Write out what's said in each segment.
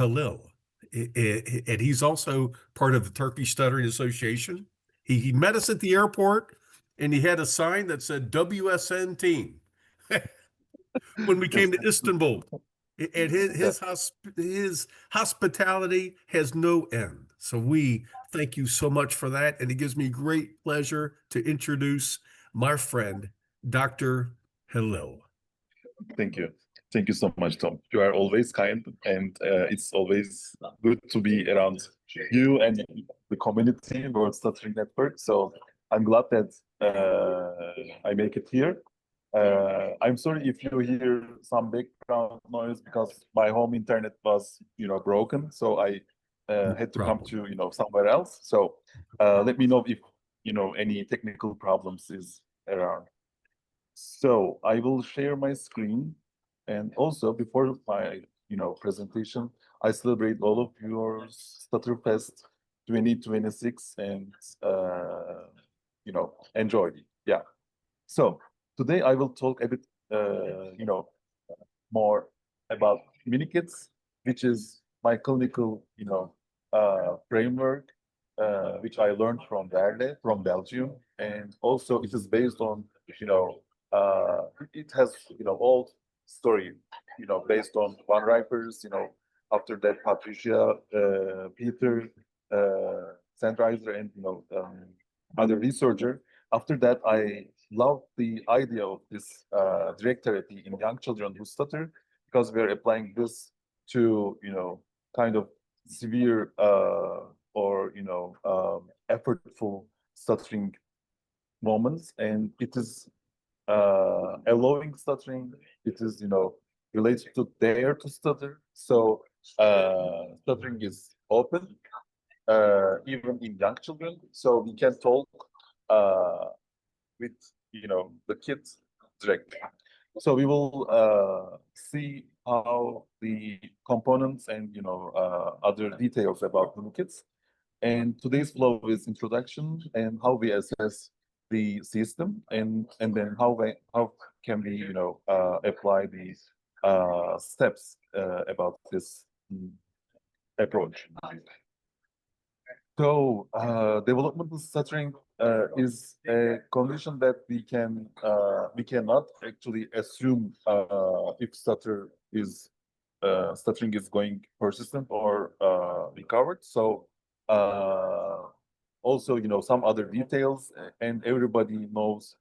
Halil, and he's also part of the Turkish Stuttering Association. He met us at the airport, and he had a sign that said WSN team when we came to Istanbul. And his hospitality has no end. So we thank you so much for that. And it gives me great pleasure to introduce my friend, Dr. Halil. Thank you. Thank you so much, Tom. You are always kind, and it's always good to be around you and the community, World Stuttering Network. So I'm glad that I make it here. I'm sorry if you hear some background noise because my home internet was, broken. So I had to come to, somewhere else. So let me know if, any technical problems is around. So I will share my screen. And also before my, presentation, I celebrate all of your StutterFest 2026 and, enjoy. Yeah. So today I will talk a bit, more about mini-kits, which is my clinical, framework, which I learned from Derneği, from Belgium, and also it is based on, it has, old story, based on one writers, after that Patricia, Peter, Sandreiser, and other researcher. After that, I love the idea of this direct therapy in young children who stutter, because we are applying this to, kind of severe or, effortful stuttering moments. And it is allowing stuttering. It is, related to dare to stutter. So stuttering is open, even in young children. So we can talk with, the kids directly. So we will see how the components and, other details about the kids. And today's flow is introduction and how we assess the system, and then how can we, apply these steps about this approach. So developmental stuttering is a condition that we cannot actually assume if stuttering is going persistent or recovered. So also, some other details, and everybody knows,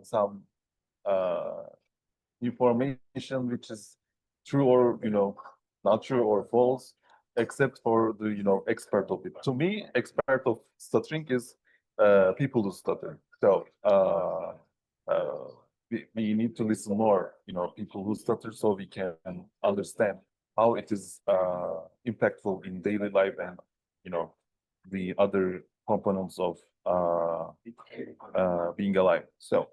some information which is true or, not true or false, except for the, expert of it. To me, expert of stuttering is people who stutter. So we need to listen more, people who stutter, so we can understand how it is impactful in daily life and, the other components of being alive. So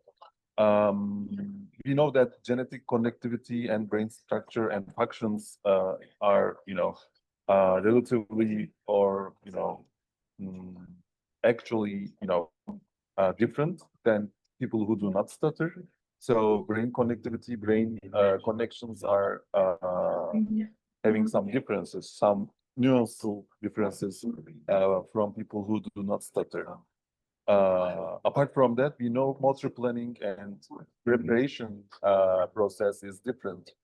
we know that genetic connectivity and brain structure and functions are, relatively or, actually, different than people who do not stutter. So brain connectivity, brain connections are having some differences, some nuanced differences from people who do not stutter. Apart from that, we know motor planning and preparation process is different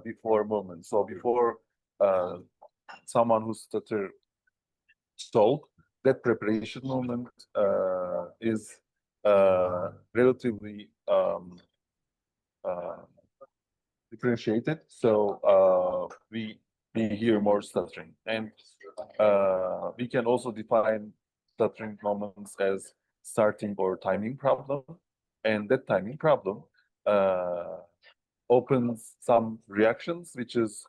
before movement. So before someone who stutter talk, that preparation movement is relatively differentiated. So we hear more stuttering, and we can also define stuttering moments as starting or timing problem, and that timing problem opens some reactions, which is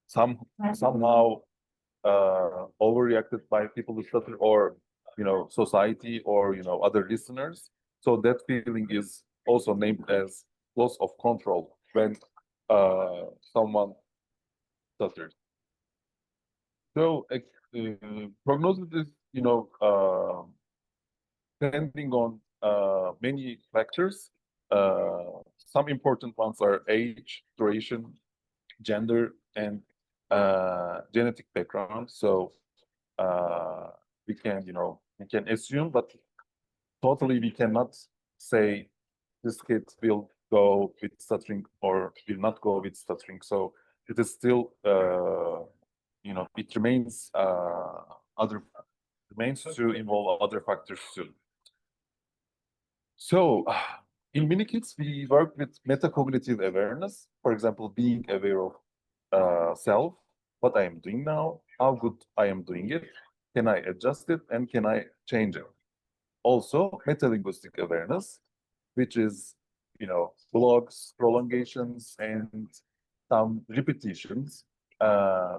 somehow overreacted by people who stutter, or society, or other listeners. So that feeling is also named as loss of control when someone stutters. So prognosis is, depending on many factors. Some important ones are age, duration, gender, and genetic background. So we can, we can assume, but totally we cannot say this kid will go with stuttering or will not go with stuttering. So it is still, it remains remains to involve other factors too. So in mini-kits, we work with metacognitive awareness. For example, being aware of self, what I am doing now, how good I am doing it, can I adjust it, and can I change it? Also, metalinguistic awareness, which is, blogs, prolongations, and some repetitions.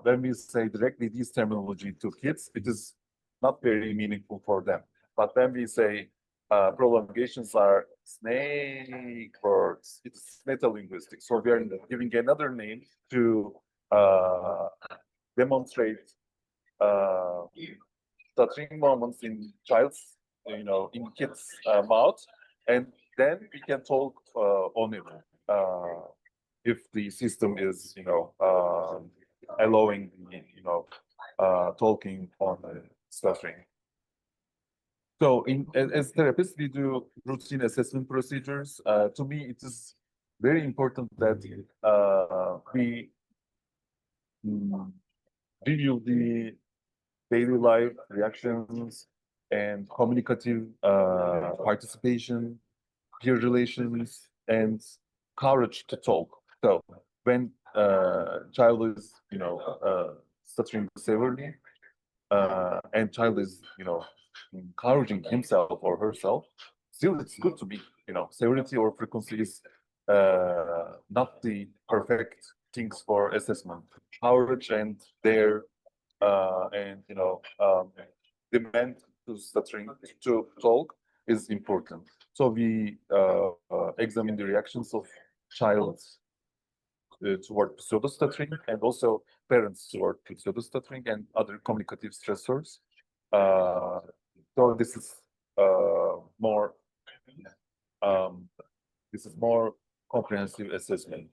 When we say directly these terminology to kids, it is not very meaningful for them. But when we say prolongations are snake words, it's metalinguistic. So we are giving another name to demonstrate stuttering moments in child's, in kids' mouth, and then we can talk on it if the system is, allowing, talking on stuttering. So, as therapists, we do routine assessment procedures. To me, it is very important that we review the daily life reactions and communicative participation, peer relations, and courage to talk. So when child is, stuttering severely, and child is, encouraging himself or herself, still it's good to be, severity or frequency is not the perfect things for assessment. Courage and their demand to stuttering to talk is important. So we examine the reactions of child toward pseudo stuttering, and also parents toward pseudo stuttering and other communicative stressors. So this is more comprehensive assessment.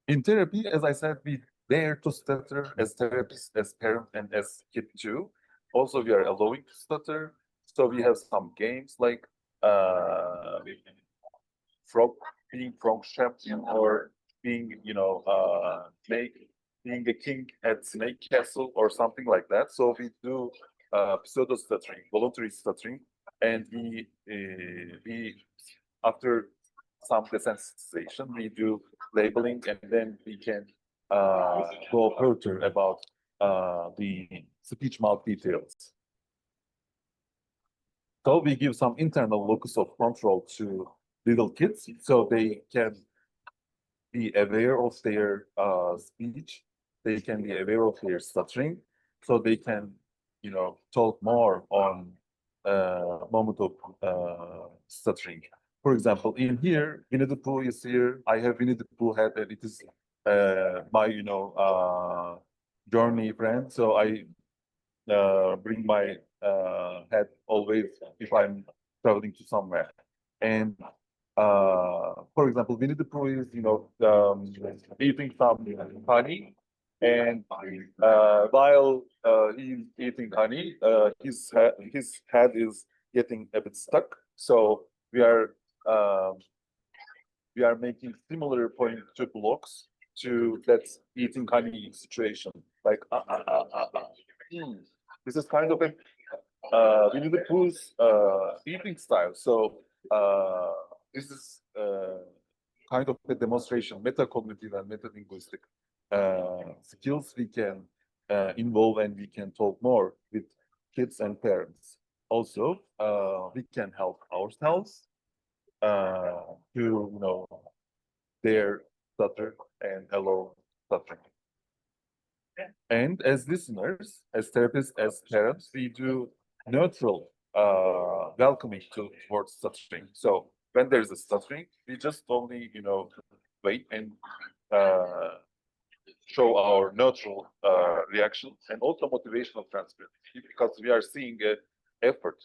In therapy, as I said, we dare to stutter as therapists, as parent, and as kid too. Also, we are allowing to stutter. So we have some games like being frog champion, or being, being a king at Snake Castle or something like that. So we do pseudo stuttering, voluntary stuttering, and we after some desensitization, we do labeling, and then we can go further about the speech mouth details. So we give some internal locus of control to little kids, so they can be aware of their speech, they can be aware of their stuttering, so they can, talk more on moment of stuttering. For example, in here, Winnie the Pooh is here. I have Winnie the Pooh head, and it is my, journey friend. So I bring my head always if I'm traveling to somewhere. And for example, Winnie the Pooh is, eating some honey, and while he's eating honey, his head is getting a bit stuck. So we are making similar point to blocks to that eating honey situation, like This is kind of a Winnie the Pooh's eating style. So this is kind of a demonstration, metacognitive and metalinguistic skills we can involve, and we can talk more with kids and parents. Also, we can help ourselves to, their stutter and allow stuttering. And as listeners, as therapists, as parents, we do neutral welcoming towards stuttering. So when there's a stuttering, we just only, wait and show our neutral reaction, and also motivational transparency, because we are seeing a effort,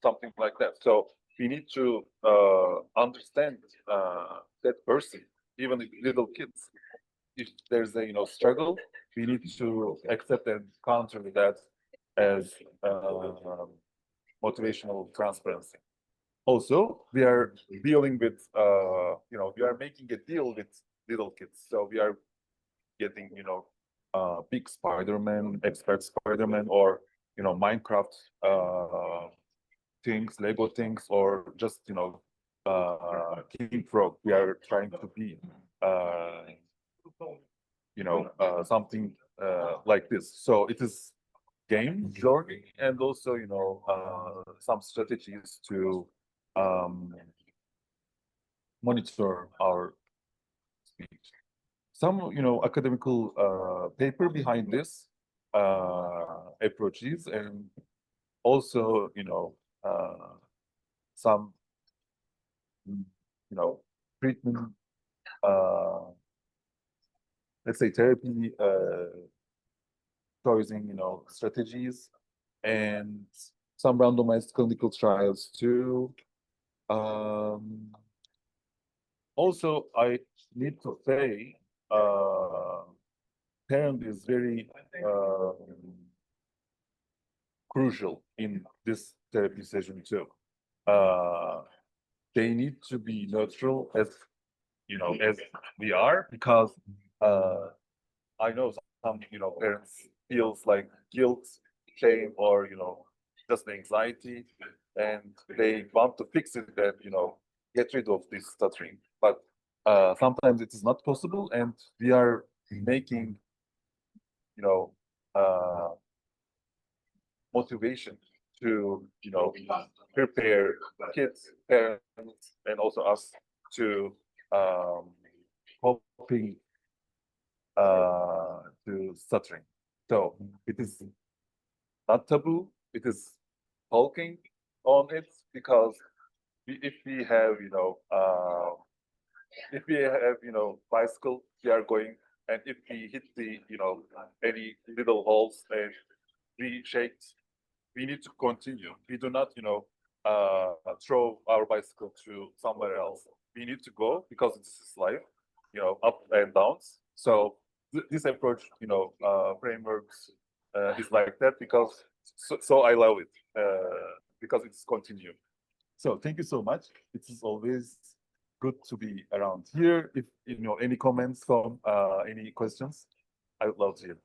something like that. So we need to understand that person, even if little kids. If there's a struggle, we need to accept and counter that as motivational transparency. Also, we are dealing with we are making a deal with little kids, so we are getting big Spider-Man, expert Spider-Man, or Minecraft things, Lego things, or just King Frog. We are trying to be something like this. So it is game learning and also some strategies to monitor our speech. Some academical paper behind this approaches, and also some treatment, let's say therapy choosing strategies, and some randomized clinical trials too. Also, I need to say parent is very crucial in this therapy session too. They need to be neutral as as we are, because I know some parents feels like guilt, shame, or just anxiety, and they want to fix it and get rid of this stuttering. But sometimes it is not possible, and we are making motivation to prepare kids, parents, and also us to coping to stuttering. So it is not taboo. It is talking on it, because if we have bicycle, we are going, and if we hit the any little holes and we shake, we need to continue. We do not throw our bicycle to somewhere else. We need to go, because this is life, up and downs. So this approach, frameworks is like that, because so I love it, because it's continued. So thank you so much. It is always good to be around here. If any comments from any questions, I would love to hear.